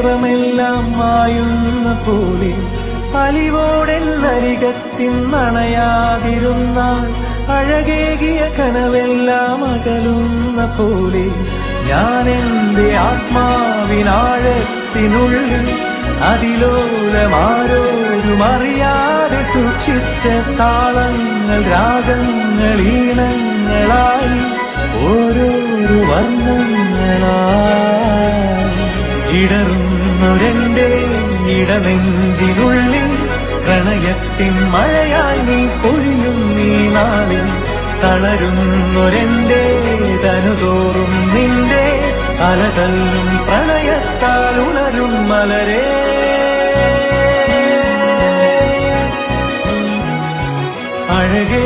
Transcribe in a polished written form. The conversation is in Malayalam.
നിറമെല്ലാം മായുന്ന പോലെ അലിവോടെന്നരികത്തിന്നണയാതിരുന്നാൽ അഴകേകിയ കനവെല്ലാം അകലുന്ന പോലെ ഞാൻ എൻ്റെ ആത്മാവിനാഴത്തിനുള്ളിൽ അതിലോലമാരോരും അറിയാതെ സൂക്ഷിച്ച താളങ്ങൾ രാഗങ്ങൾ ഈണങ്ങളായി ഓരോരോ വർണ്ണങ്ങളായി ഇടറുന്നൊരെന്റെ ഇടനെഞ്ചിനുള്ളിൽ പ്രണയത്തിൻ മഴയായി നീ പൊഴിയും നീ നാളിൽ തളരുന്നൊരെന്റെ തനുതോറും നിന്റെ അലതല്ലും പ്രണയത്താൽ ഉണരും മലരേ അഴകേ